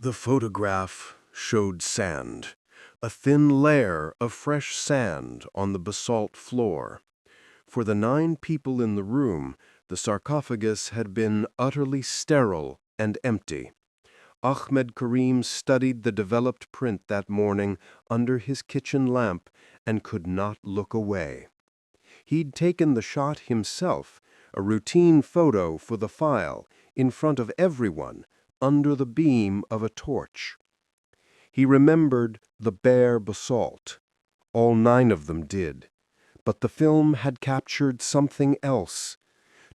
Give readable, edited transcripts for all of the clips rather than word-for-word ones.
The photograph showed sand, a thin layer of fresh sand on the basalt floor. For the 9 people in the room, the sarcophagus had been utterly sterile and empty. Ahmed Karim studied the developed print that morning under his kitchen lamp and could not look away. He'd taken the shot himself, a routine photo for the file, in front of everyone, under the beam of a torch. He remembered the bare basalt. All 9 of them did. But the film had captured something else.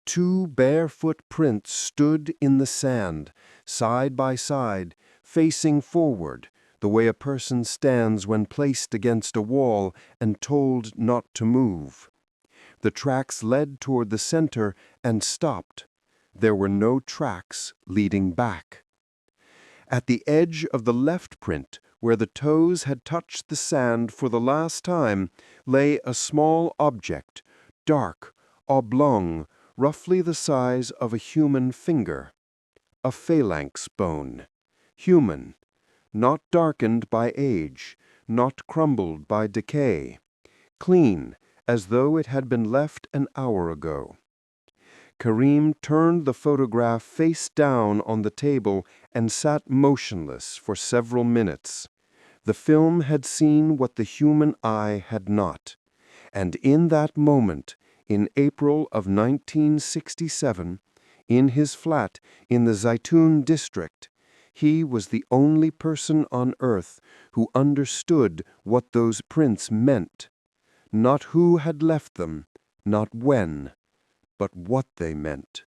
2 barefoot prints stood in the sand, side by side, facing forward, the way a person stands when placed against a wall and told not to move. The tracks led toward the center and stopped. There were no tracks leading back. At the edge of the left print, where the toes had touched the sand for the last time, lay a small object, dark, oblong, roughly the size of a human finger. A phalanx bone. Human. Not darkened by age, not crumbled by decay. Clean, as though it had been left an hour ago. Karim turned the photograph face down on the table and sat motionless for several minutes. The film had seen what the human eye had not. And in that moment, in April of 1967, in his flat in the Zaytun district, he was the only person on earth who understood what those prints meant. Not who had left them, not when, but what they meant.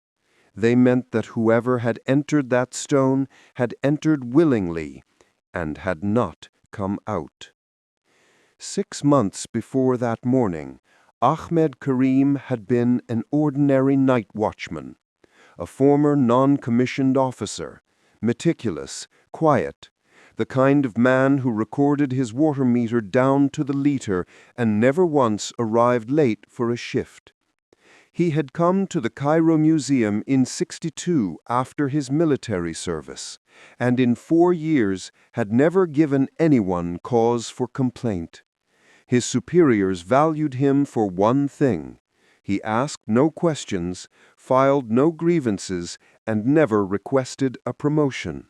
They meant that whoever had entered that stone had entered willingly and had not come out. 6 months before that morning, Ahmed Karim had been an ordinary night watchman, a former non-commissioned officer, meticulous, quiet, the kind of man who recorded his water meter down to the liter and never once arrived late for a shift. He had come to the Cairo Museum in '62 after his military service, and in 4 years had never given anyone cause for complaint. His superiors valued him for one thing. He asked no questions, filed no grievances, and never requested a promotion.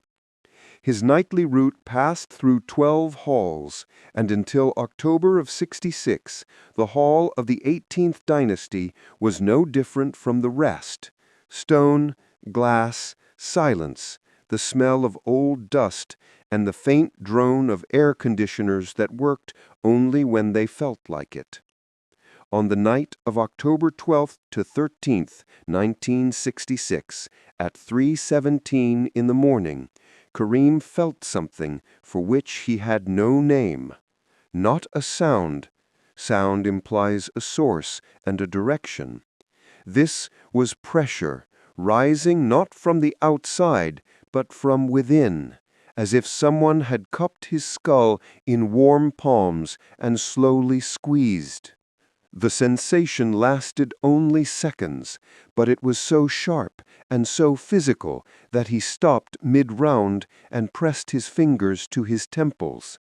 His nightly route passed through 12 halls, and until October of '66, the hall of the 18th Dynasty was no different from the rest. Stone, glass, silence, the smell of old dust, and the faint drone of air conditioners that worked only when they felt like it. On the night of October 12th to 13th, 1966, at 3:17 in the morning, Karim felt something for which he had no name. Not a sound. Sound implies a source and a direction. This was pressure, rising not from the outside, but from within, as if someone had cupped his skull in warm palms and slowly squeezed. The sensation lasted only seconds, but it was so sharp and so physical that he stopped mid-round and pressed his fingers to his temples.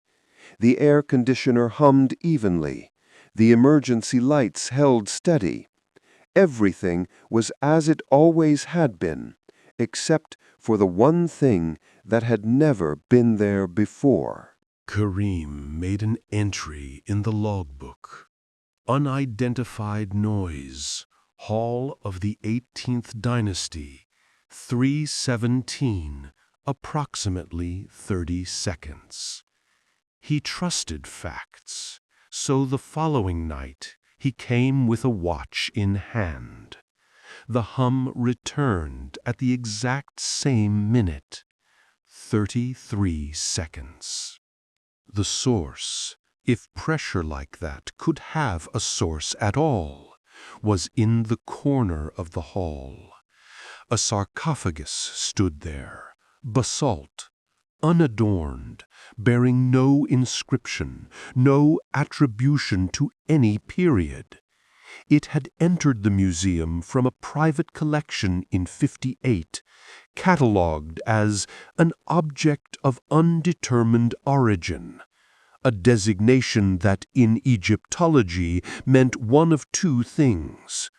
The air conditioner hummed evenly. The emergency lights held steady. Everything was as it always had been, except for the one thing that had never been there before. Karim made an entry in the logbook. Unidentified noise, Hall of the 18th Dynasty, 3:17, approximately 30 seconds. He trusted facts, so the following night he came with a watch in hand. The hum returned at the exact same minute, 33 seconds. The source, if pressure like that could have a source at all, was in the corner of the hall. A sarcophagus stood there, basalt, unadorned, bearing no inscription, no attribution to any period. It had entered the museum from a private collection in 58, catalogued as an object of undetermined origin, a designation that in Egyptology meant one of two things,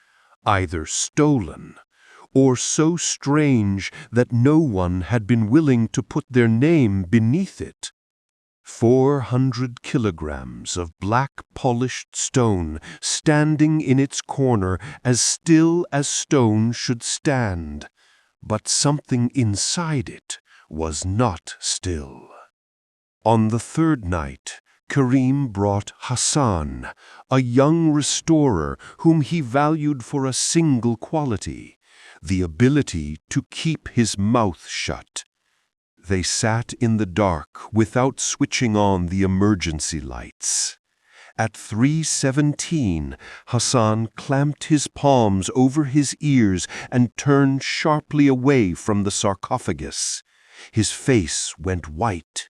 either stolen or so strange that no one had been willing to put their name beneath it. 400 kilograms of black polished stone standing in its corner as still as stone should stand, but something inside it was not still. On the third night, Karim brought Hassan, a young restorer whom he valued for a single quality, the ability to keep his mouth shut. They sat in the dark without switching on the emergency lights. At 3:17, Hassan clamped his palms over his ears and turned sharply away from the sarcophagus. His face went white.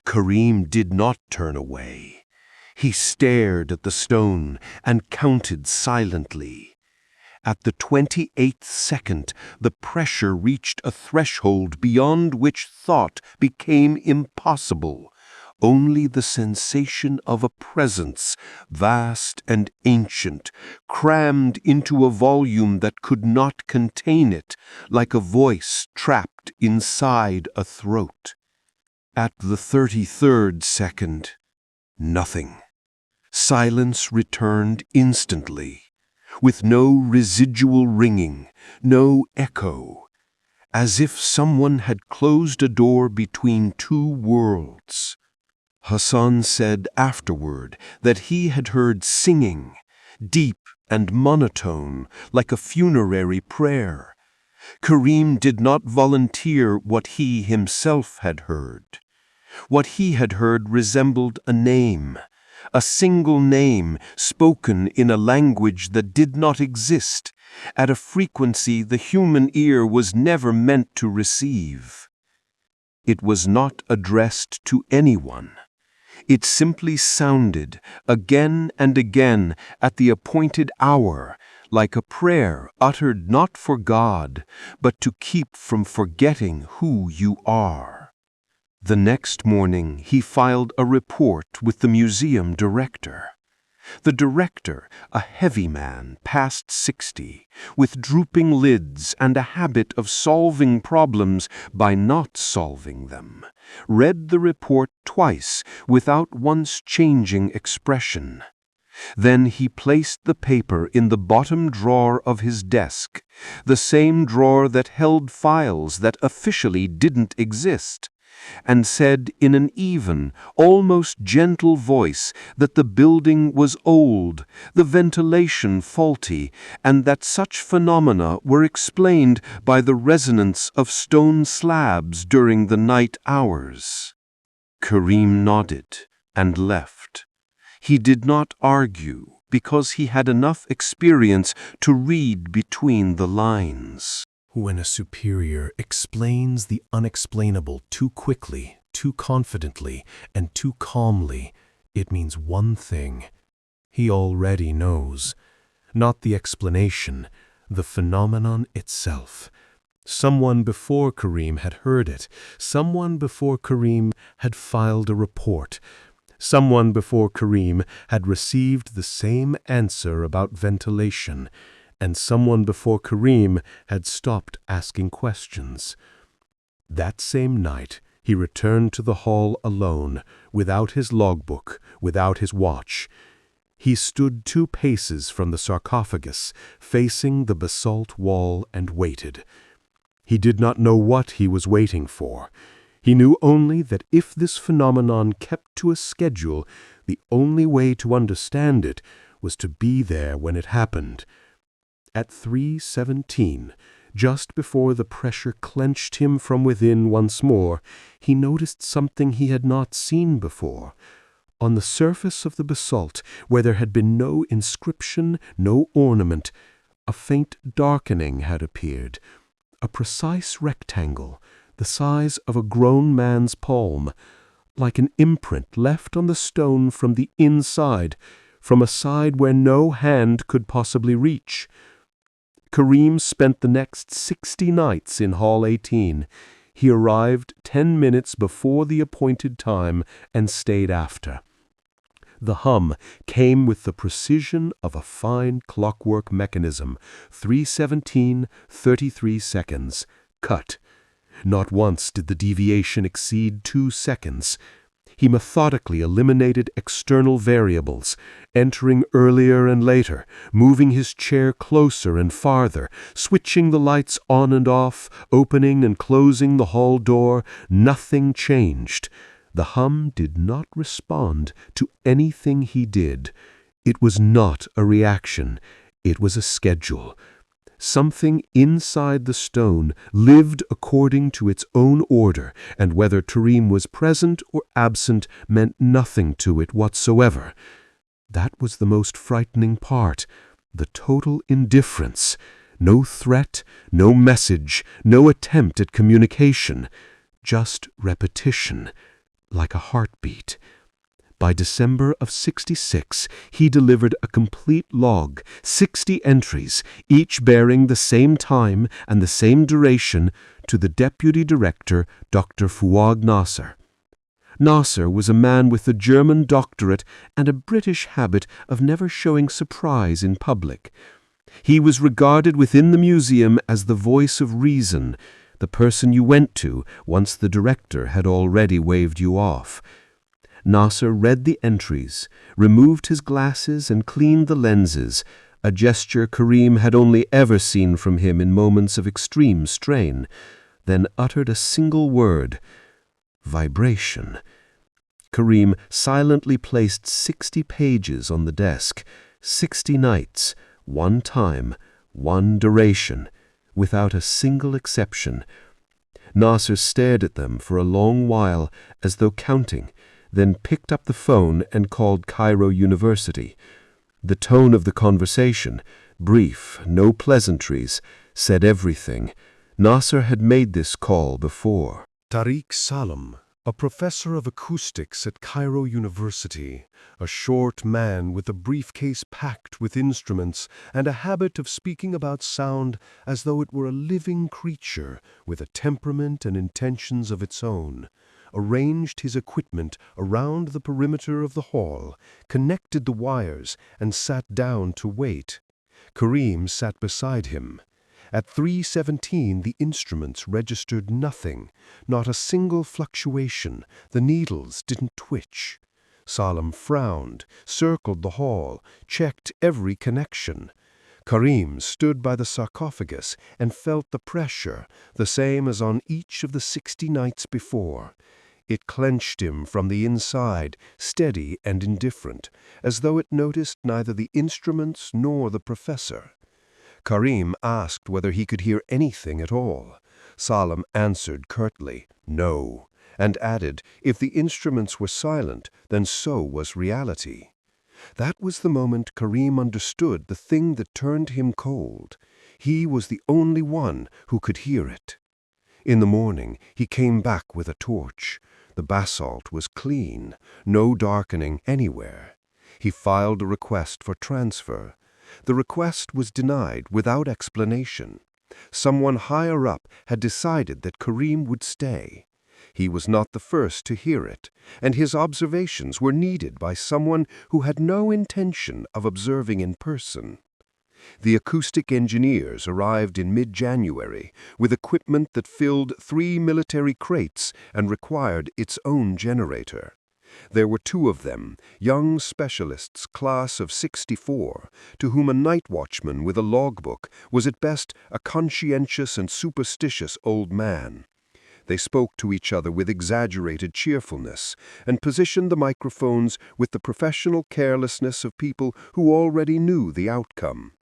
Karim did not turn away. He stared at the stone and counted silently. At the 28th second, the pressure reached a threshold beyond which thought became impossible. Only the sensation of a presence, vast and ancient, crammed into a volume that could not contain it, like a voice trapped inside a throat. At the 33rd second, nothing. Silence returned instantly, with no residual ringing, no echo, as if someone had closed a door between two worlds. Hassan said afterward that he had heard singing, deep and monotone, like a funerary prayer. Karim did not volunteer what he himself had heard. What he had heard resembled a name, a single name spoken in a language that did not exist, at a frequency the human ear was never meant to receive. It was not addressed to anyone. It simply sounded, again and again, at the appointed hour, like a prayer uttered not for God, but to keep from forgetting who you are. The next morning he filed a report with the museum director. The director, a heavy man past 60, with drooping lids and a habit of solving problems by not solving them, read the report twice without once changing expression. Then he placed the paper in the bottom drawer of his desk, the same drawer that held files that officially didn't exist, and said in an even, almost gentle voice that the building was old, the ventilation faulty, and that such phenomena were explained by the resonance of stone slabs during the night hours. Karim nodded and left. He did not argue because he had enough experience to read between the lines. When a superior explains the unexplainable too quickly, too confidently, and too calmly, it means one thing. He already knows. Not the explanation, the phenomenon itself. Someone before Karim had heard it. Someone before Karim had filed a report. Someone before Karim had received the same answer about ventilation. And someone before Karim had stopped asking questions. That same night, he returned to the hall alone, without his logbook, without his watch. He stood 2 paces from the sarcophagus, facing the basalt wall, and waited. He did not know what he was waiting for. He knew only that if this phenomenon kept to a schedule, the only way to understand it was to be there when it happened. At 3:17, just before the pressure clenched him from within once more, he noticed something he had not seen before. On the surface of the basalt, where there had been no inscription, no ornament, a faint darkening had appeared, a precise rectangle, the size of a grown man's palm, like an imprint left on the stone from the inside, from a side where no hand could possibly reach. Karim spent the next 60 nights in Hall 18. He arrived 10 minutes before the appointed time and stayed after. The hum came with the precision of a fine clockwork mechanism. 3:17, 33 seconds. Cut. Not once did the deviation exceed 2 seconds. He methodically eliminated external variables, entering earlier and later, moving his chair closer and farther, switching the lights on and off, opening and closing the hall door. Nothing changed. The hum did not respond to anything he did. It was not a reaction. It was a schedule. Something inside the stone lived according to its own order, and whether Karim was present or absent meant nothing to it whatsoever. That was the most frightening part, the total indifference. No threat, no message, no attempt at communication. Just repetition, like a heartbeat. By December of 66, he delivered a complete log, 60 entries, each bearing the same time and the same duration, to the deputy director, Dr. Fuad Nasser. Nasser was a man with a German doctorate and a British habit of never showing surprise in public. He was regarded within the museum as the voice of reason, the person you went to once the director had already waved you off. Nasser read the entries, removed his glasses and cleaned the lenses, a gesture Karim had only ever seen from him in moments of extreme strain, then uttered a single word: vibration. Karim silently placed 60 pages on the desk, 60 nights, one time, one duration, without a single exception. Nasser stared at them for a long while, as though counting, then picked up the phone and called Cairo University. The tone of the conversation, brief, no pleasantries, said everything. Nasser had made this call before. Tariq Salam, a professor of acoustics at Cairo University, a short man with a briefcase packed with instruments and a habit of speaking about sound as though it were a living creature with a temperament and intentions of its own, arranged his equipment around the perimeter of the hall, connected the wires, and sat down to wait. Karim sat beside him. At 3:17, the instruments registered nothing, not a single fluctuation. The needles didn't twitch. Salam frowned, circled the hall, checked every connection. Karim stood by the sarcophagus and felt the pressure, the same as on each of the 60 nights before. It clenched him from the inside, steady and indifferent, as though it noticed neither the instruments nor the professor. Karim asked whether he could hear anything at all. Salam answered curtly, no, and added, if the instruments were silent, then so was reality. That was the moment Karim understood the thing that turned him cold. He was the only one who could hear it. In the morning, he came back with a torch. The basalt was clean, no darkening anywhere. He filed a request for transfer. The request was denied without explanation. Someone higher up had decided that Karim would stay. He was not the first to hear it, and his observations were needed by someone who had no intention of observing in person. The acoustic engineers arrived in mid-January with equipment that filled 3 military crates and required its own generator. There were 2 of them, young specialists, class of 64, to whom a night watchman with a logbook was at best a conscientious and superstitious old man. They spoke to each other with exaggerated cheerfulness and positioned the microphones with the professional carelessness of people who already knew the outcome.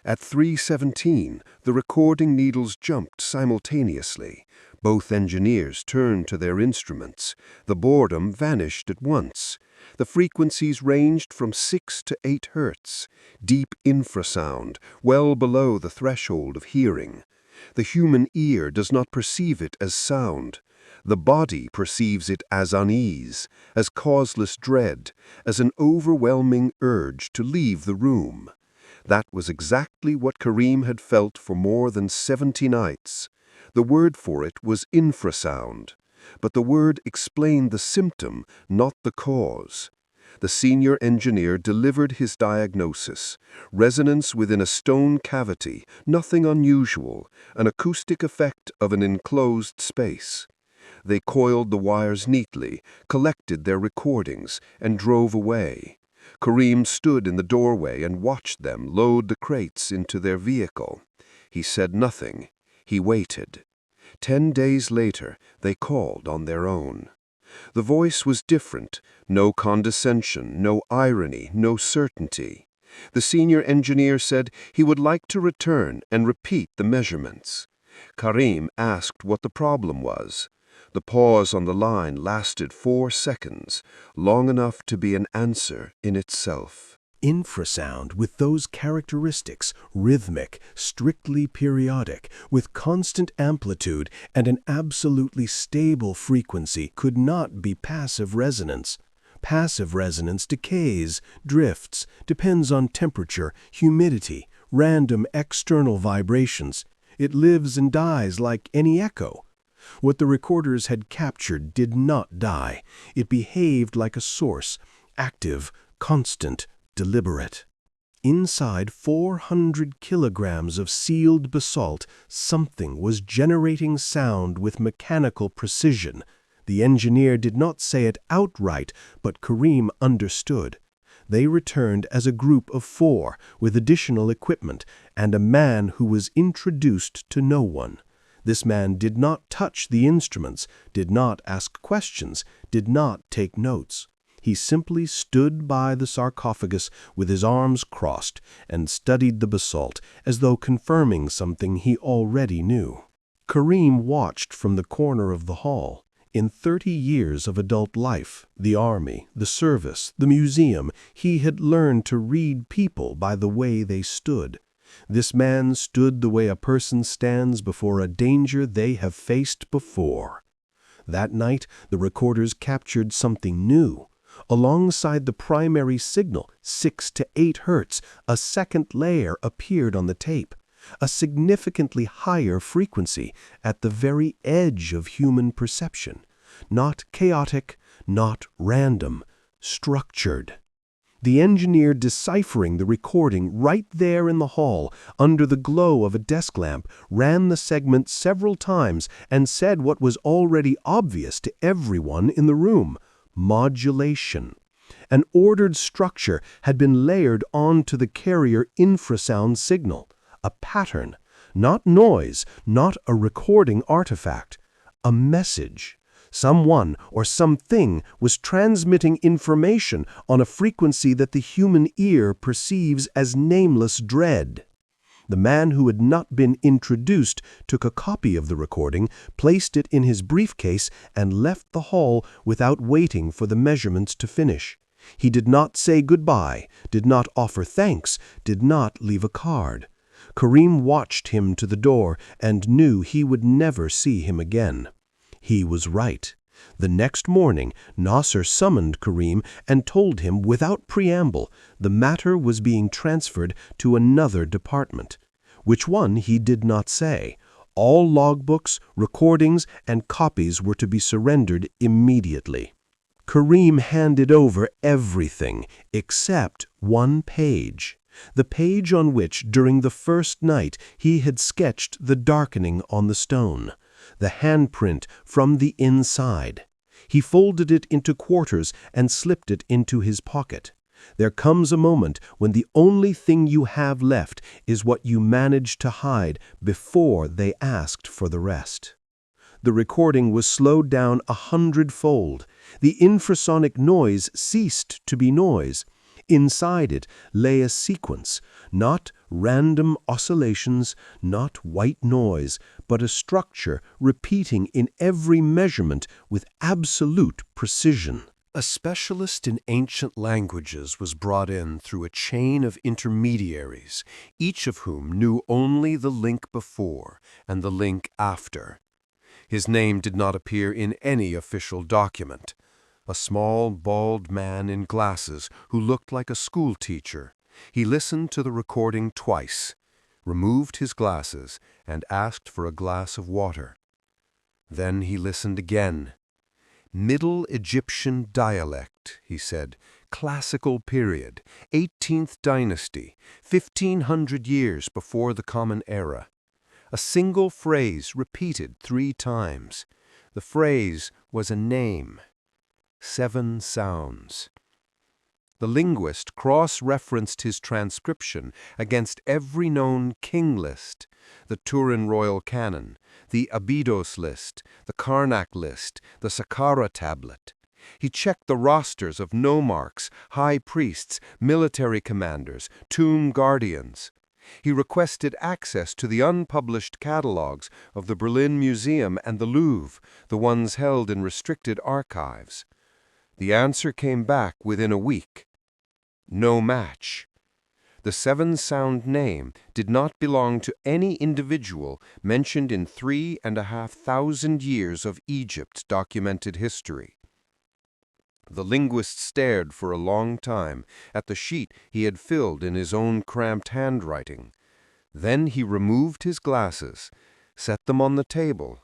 At 3:17, the recording needles jumped simultaneously. Both engineers turned to their instruments. The boredom vanished at once. The frequencies ranged from 6 to 8 hertz, deep infrasound, well below the threshold of hearing. The human ear does not perceive it as sound. The body perceives it as unease, as causeless dread, as an overwhelming urge to leave the room. That was exactly what Karim had felt for more than 70 nights. The word for it was infrasound, but the word explained the symptom, not the cause. The senior engineer delivered his diagnosis: resonance within a stone cavity, nothing unusual, an acoustic effect of an enclosed space. They coiled the wires neatly, collected their recordings, and drove away. Karim stood in the doorway and watched them load the crates into their vehicle. He said nothing. He waited. 10 days later, they called on their own. The voice was different, no condescension, no irony, no certainty. The senior engineer said he would like to return and repeat the measurements. Karim asked what the problem was. The pause on the line lasted 4 seconds, long enough to be an answer in itself. Infrasound, with those characteristics, rhythmic, strictly periodic, with constant amplitude and an absolutely stable frequency, could not be passive resonance. Passive resonance decays, drifts, depends on temperature, humidity, random external vibrations. It lives and dies like any echo. What the recorders had captured did not die. It behaved like a source, active, constant, deliberate. Inside 400 kilograms of sealed basalt, something was generating sound with mechanical precision. The engineer did not say it outright, but Karim understood. They returned as a group of 4, with additional equipment, and a man who was introduced to no one. This man did not touch the instruments, did not ask questions, did not take notes. He simply stood by the sarcophagus with his arms crossed and studied the basalt as though confirming something he already knew. Karim watched from the corner of the hall. In 30 years of adult life, the army, the service, the museum, he had learned to read people by the way they stood. This man stood the way a person stands before a danger they have faced before. That night, the recorders captured something new. Alongside the primary signal, 6 to 8 hertz, a second layer appeared on the tape, a significantly higher frequency at the very edge of human perception. Not chaotic, not random, structured. The engineer deciphering the recording right there in the hall, under the glow of a desk lamp, ran the segment several times and said what was already obvious to everyone in the room: modulation. An ordered structure had been layered onto the carrier infrasound signal, a pattern, not noise, not a recording artifact, a message. Someone or something was transmitting information on a frequency that the human ear perceives as nameless dread. The man who had not been introduced took a copy of the recording, placed it in his briefcase, and left the hall without waiting for the measurements to finish. He did not say goodbye, did not offer thanks, did not leave a card. Karim watched him to the door and knew he would never see him again. He was right. The next morning, Nasser summoned Karim and told him without preamble the matter was being transferred to another department. Which one he did not say. All logbooks, recordings, and copies were to be surrendered immediately. Karim handed over everything except one page. The page on which, during the first night, he had sketched the darkening on the stone. The handprint from the inside. He folded it into quarters and slipped it into his pocket. There comes a moment when the only thing you have left is what you managed to hide before they asked for the rest. The recording was slowed down 100-fold. The infrasonic noise ceased to be noise. Inside it lay a sequence, not random oscillations, not white noise, but a structure repeating in every measurement with absolute precision. A specialist in ancient languages was brought in through a chain of intermediaries, each of whom knew only the link before and the link after. His name did not appear in any official document. A small, bald man in glasses who looked like a school teacher. He listened to the recording twice, removed his glasses, and asked for a glass of water. Then he listened again. Middle Egyptian dialect, he said. Classical period, 18th Dynasty, 1500 years before the Common Era. A single phrase repeated 3 times. The phrase was a name. 7 sounds. The linguist cross-referenced his transcription against every known king list, the Turin royal canon, the Abydos list, the Karnak list, the Saqqara tablet. He checked the rosters of nomarchs, high priests, military commanders, tomb guardians. He requested access to the unpublished catalogues of the Berlin Museum and the Louvre, the ones held in restricted archives. The answer came back within a week. No match. The 7-sound name did not belong to any individual mentioned in 3,500 years of Egypt's documented history. The linguist stared for a long time at the sheet he had filled in his own cramped handwriting. Then he removed his glasses, set them on the table,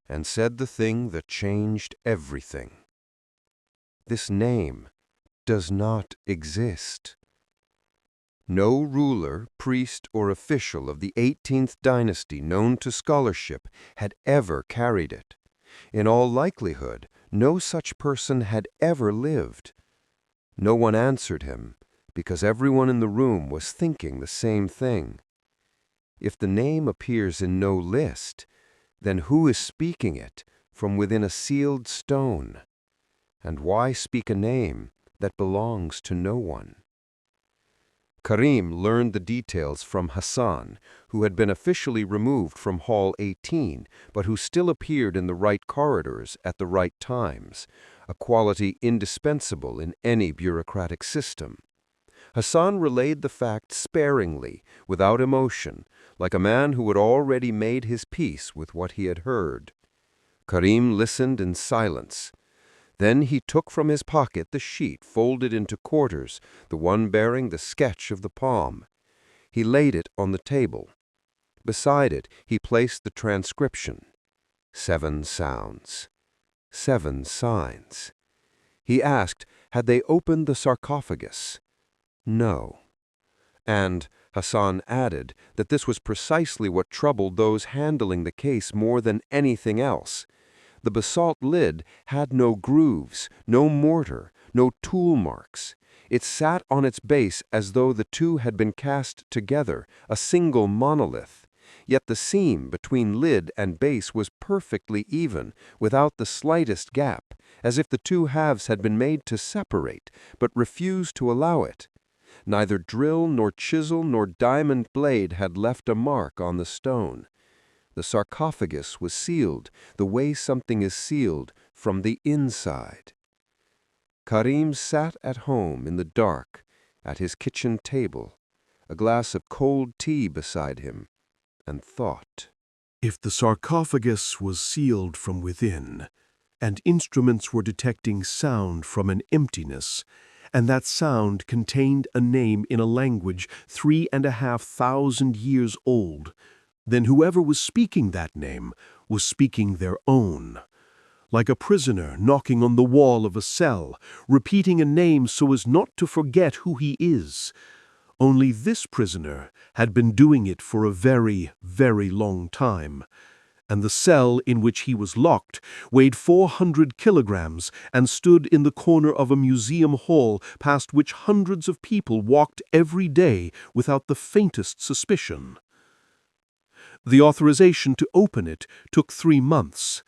and said the thing that changed everything. This name does not exist. No ruler, priest, or official of the 18th dynasty known to scholarship had ever carried it. In all likelihood, no such person had ever lived. No one answered him, because everyone in the room was thinking the same thing. If the name appears in no list, then who is speaking it from within a sealed stone? And why speak a name that belongs to no one? Karim learned the details from Hassan, who had been officially removed from Hall 18, but who still appeared in the right corridors at the right times, a quality indispensable in any bureaucratic system. Hassan relayed the facts sparingly, without emotion, like a man who had already made his peace with what he had heard. Karim listened in silence. Then he took from his pocket the sheet folded into quarters, the one bearing the sketch of the palm. He laid it on the table. Beside it he placed the transcription. 7 sounds. 7 signs. He asked, had they opened the sarcophagus? No. And Hassan added that this was precisely what troubled those handling the case more than anything else. The basalt lid had no grooves, no mortar, no tool marks. It sat on its base as though the two had been cast together, a single monolith. Yet the seam between lid and base was perfectly even, without the slightest gap, as if the two halves had been made to separate, but refused to allow it. Neither drill nor chisel nor diamond blade had left a mark on the stone. The sarcophagus was sealed, the way something is sealed, from the inside. Karim sat at home in the dark, at his kitchen table, a glass of cold tea beside him, and thought. If the sarcophagus was sealed from within, and instruments were detecting sound from an emptiness, and that sound contained a name in a language 3,500 years old, then whoever was speaking that name was speaking their own. Like a prisoner knocking on the wall of a cell, repeating a name so as not to forget who he is. Only this prisoner had been doing it for a very, very long time, and the cell in which he was locked weighed 400 kilograms and stood in the corner of a museum hall past which hundreds of people walked every day without the faintest suspicion. The authorization to open it took 3 months.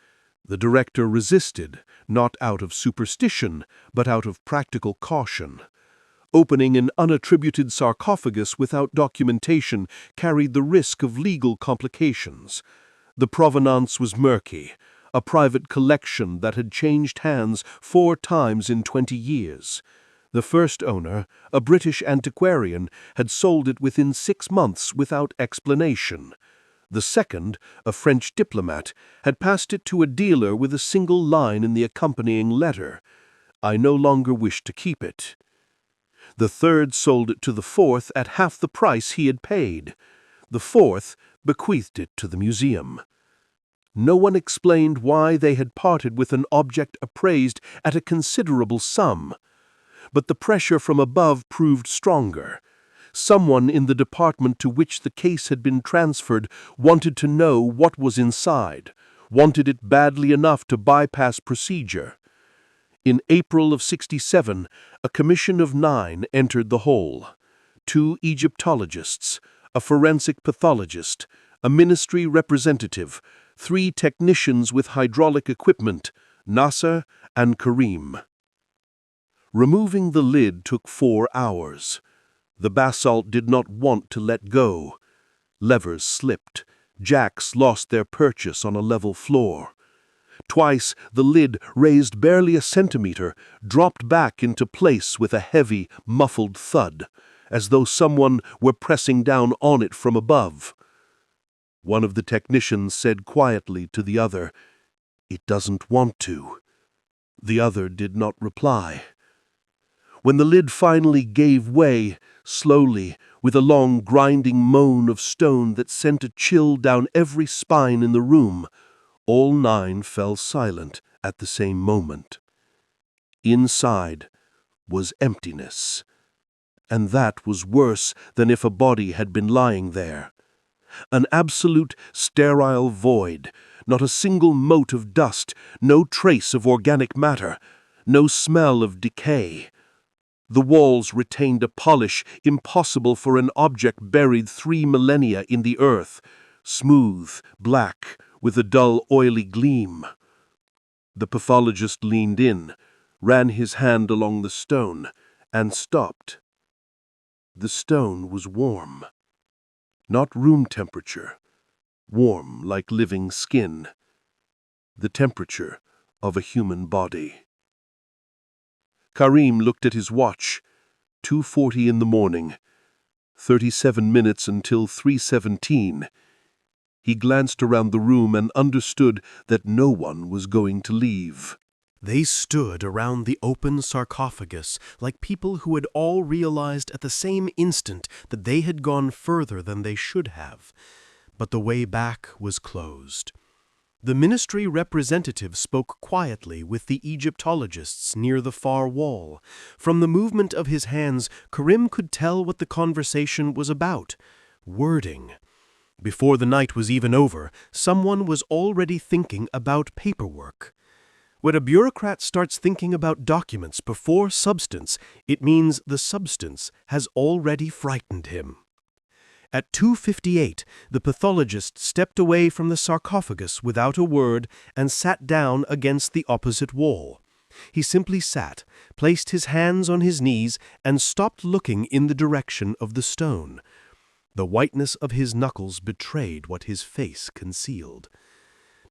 The director resisted, not out of superstition, but out of practical caution. Opening an unattributed sarcophagus without documentation carried the risk of legal complications. The provenance was murky, a private collection that had changed hands 4 times in 20 years. The first owner, a British antiquarian, had sold it within 6 months without explanation. The second, a French diplomat, had passed it to a dealer with a single line in the accompanying letter, "I no longer wish to keep it." The third sold it to the fourth at half the price he had paid. The fourth bequeathed it to the museum. No one explained why they had parted with an object appraised at a considerable sum. But the pressure from above proved stronger. Someone in the department to which the case had been transferred wanted to know what was inside, wanted it badly enough to bypass procedure. In April of '67, a commission of 9 entered the hole. 2 Egyptologists, a forensic pathologist, a ministry representative, 3 technicians with hydraulic equipment, Nasser and Karim. Removing the lid took 4 hours. The basalt did not want to let go. Levers slipped. Jacks lost their purchase on a level floor. Twice the lid, raised barely a centimeter, dropped back into place with a heavy, muffled thud, as though someone were pressing down on it from above. One of the technicians said quietly to the other, "It doesn't want to." The other did not reply. When the lid finally gave way, slowly, with a long grinding moan of stone that sent a chill down every spine in the room, all 9 fell silent at the same moment. Inside was emptiness, and that was worse than if a body had been lying there. An absolute sterile void, not a single mote of dust, no trace of organic matter, no smell of decay. The walls retained a polish impossible for an object buried 3 millennia in the earth, smooth, black, with a dull, oily gleam. The pathologist leaned in, ran his hand along the stone, and stopped. The stone was warm. Not room temperature, warm like living skin. The temperature of a human body. Karim looked at his watch. 2:40 in the morning. 37 minutes until 3:17. He glanced around the room and understood that no one was going to leave. They stood around the open sarcophagus like people who had all realized at the same instant that they had gone further than they should have. But the way back was closed. The ministry representative spoke quietly with the Egyptologists near the far wall. From the movement of his hands, Karim could tell what the conversation was about. Wording. Before the night was even over, someone was already thinking about paperwork. When a bureaucrat starts thinking about documents before substance, it means the substance has already frightened him. At 2:58, the pathologist stepped away from the sarcophagus without a word and sat down against the opposite wall. He simply sat, placed his hands on his knees, and stopped looking in the direction of the stone. The whiteness of his knuckles betrayed what his face concealed.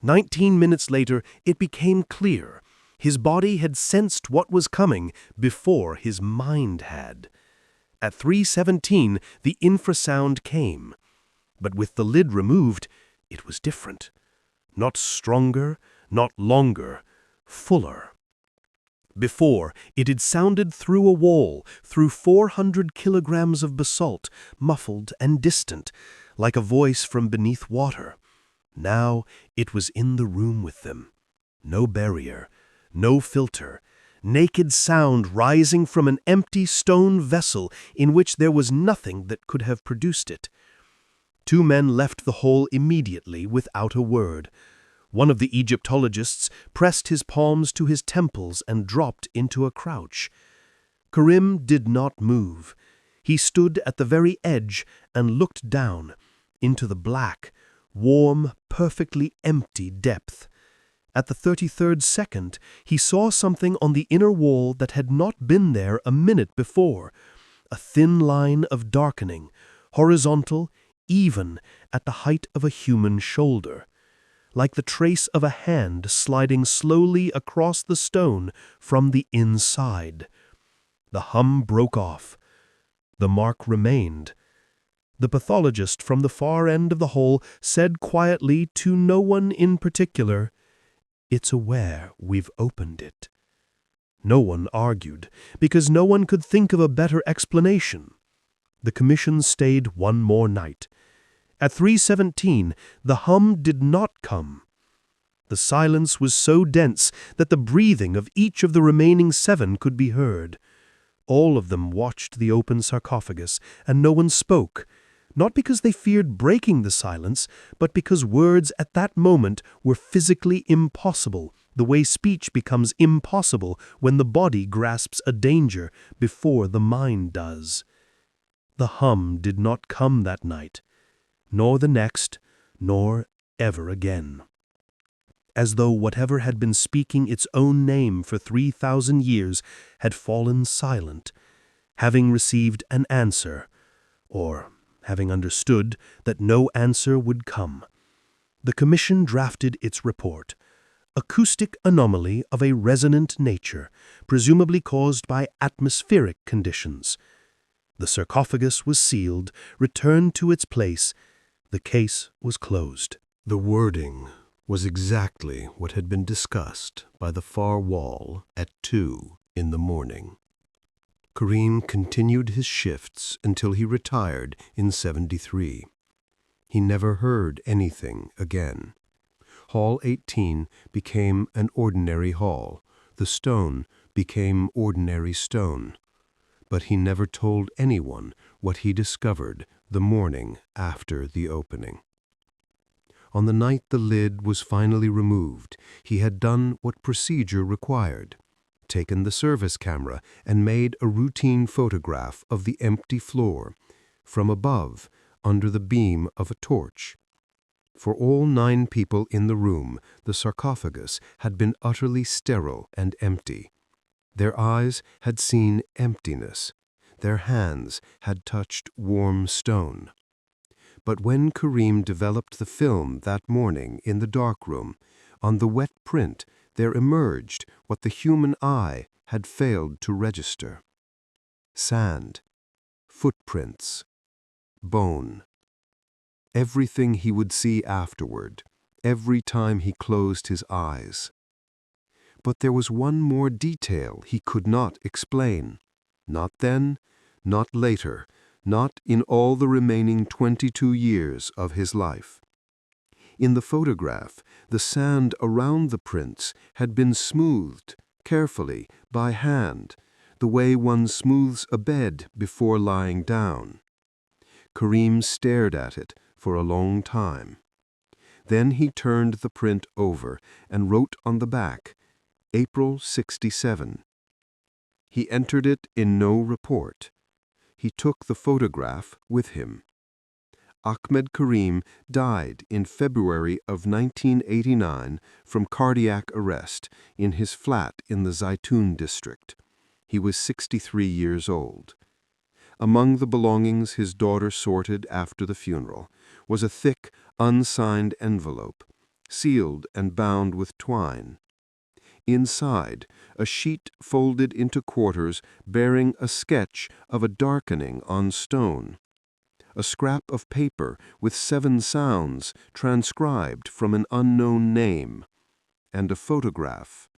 19 minutes later, it became clear. His body had sensed what was coming before his mind had. At 3:17, the infrasound came. But with the lid removed, it was different. Not stronger, not longer, fuller. Before, it had sounded through a wall, through 400 kilograms of basalt, muffled and distant, like a voice from beneath water. Now it was in the room with them. No barrier, no filter, naked sound rising from an empty stone vessel in which there was nothing that could have produced it. 2 men left the hole immediately without a word. One of the Egyptologists pressed his palms to his temples and dropped into a crouch. Karim did not move. He stood at the very edge and looked down into the black, warm, perfectly empty depth. At the 33rd second, he saw something on the inner wall that had not been there a minute before. A thin line of darkening, horizontal, even at the height of a human shoulder, like the trace of a hand sliding slowly across the stone from the inside. The hum broke off. The mark remained. The pathologist from the far end of the hall said quietly to no one in particular, "It's aware we've opened it." No one argued, because no one could think of a better explanation. The commission stayed one more night. At 3:17, the hum did not come. The silence was so dense that the breathing of each of the remaining 7 could be heard. All of them watched the open sarcophagus, and no one spoke, not because they feared breaking the silence, but because words at that moment were physically impossible, the way speech becomes impossible when the body grasps a danger before the mind does. The hum did not come that night, nor the next, nor ever again. As though whatever had been speaking its own name for 3,000 years had fallen silent, having received an answer, or having understood that no answer would come. The commission drafted its report: acoustic anomaly of a resonant nature, presumably caused by atmospheric conditions. The sarcophagus was sealed, returned to its place. The case was closed. The wording was exactly what had been discussed by the far wall at 2 in the morning. Karim continued his shifts until he retired in 73. He never heard anything again. Hall 18 became an ordinary hall. The stone became ordinary stone. But he never told anyone what he discovered the morning after the opening. On the night the lid was finally removed, he had done what procedure required, taken the service camera and made a routine photograph of the empty floor, from above, under the beam of a torch. For all 9 people in the room, the sarcophagus had been utterly sterile and empty. Their eyes had seen emptiness. Their hands had touched warm stone. But when Karim developed the film that morning in the darkroom, on the wet print there emerged what the human eye had failed to register: sand, footprints, bone. Everything he would see afterward, every time he closed his eyes. But there was one more detail he could not explain. Not then, not later, not in all the remaining 22 years of his life. In the photograph, the sand around the prints had been smoothed, carefully, by hand, the way one smooths a bed before lying down. Karim stared at it for a long time. Then he turned the print over and wrote on the back, April 67. He entered it in no report. He took the photograph with him. Ahmed Karim died in February of 1989 from cardiac arrest in his flat in the Zaytun district. He was 63 years old. Among the belongings his daughter sorted after the funeral was a thick, unsigned envelope, sealed and bound with twine. Inside, a sheet folded into quarters bearing a sketch of a darkening on stone, a scrap of paper with 7 sounds transcribed from an unknown name, and a photograph.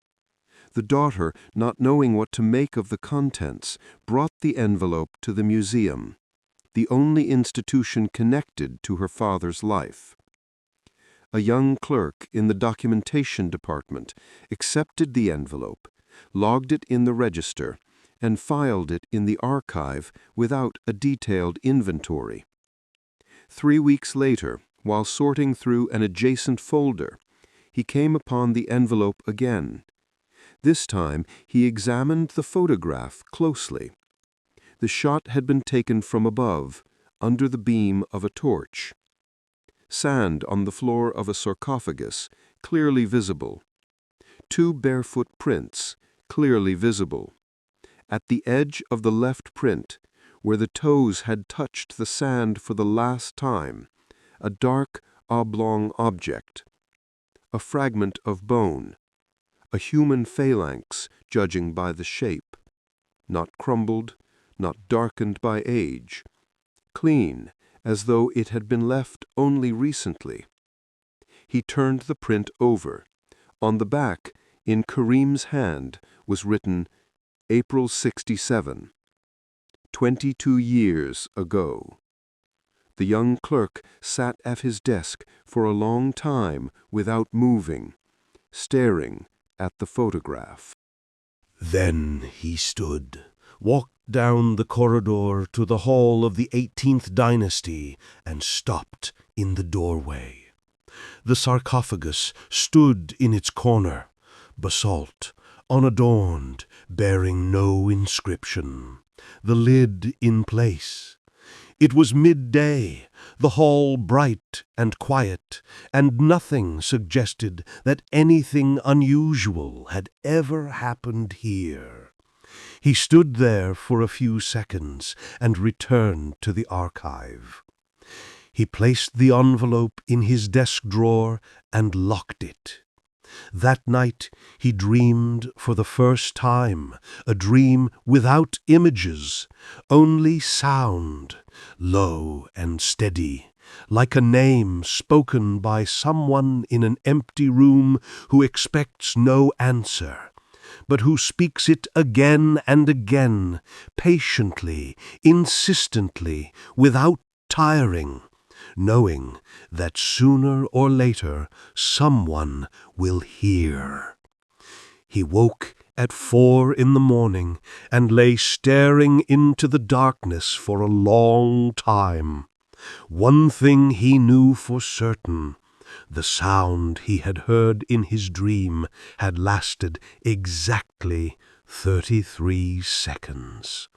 The daughter, not knowing what to make of the contents, brought the envelope to the museum, the only institution connected to her father's life. A young clerk in the documentation department accepted the envelope, logged it in the register, and filed it in the archive without a detailed inventory. 3 weeks later, while sorting through an adjacent folder, he came upon the envelope again. This time he examined the photograph closely. The shot had been taken from above, under the beam of a torch. Sand on the floor of a sarcophagus, clearly visible. 2 barefoot prints, clearly visible. At the edge of the left print, where the toes had touched the sand for the last time, a dark, oblong object. A fragment of bone. A human phalanx, judging by the shape. Not crumbled, not darkened by age. Clean as though it had been left only recently. He turned the print over. On the back, in Karim's hand, was written, April 67, 22 years ago. The young clerk sat at his desk for a long time without moving, staring at the photograph. Then he stood, walked down the corridor to the hall of the 18th Dynasty, and stopped in the doorway. The sarcophagus stood in its corner, basalt, unadorned, bearing no inscription, the lid in place. It was midday, the hall bright and quiet, and nothing suggested that anything unusual had ever happened here. He stood there for a few seconds and returned to the archive. He placed the envelope in his desk drawer and locked it. That night he dreamed for the first time, a dream without images, only sound, low and steady, like a name spoken by someone in an empty room who expects no answer, but who speaks it again and again, patiently, insistently, without tiring, knowing that sooner or later someone will hear. He woke at 4 in the morning and lay staring into the darkness for a long time. One thing he knew for certain: the sound he had heard in his dream had lasted exactly 33 seconds.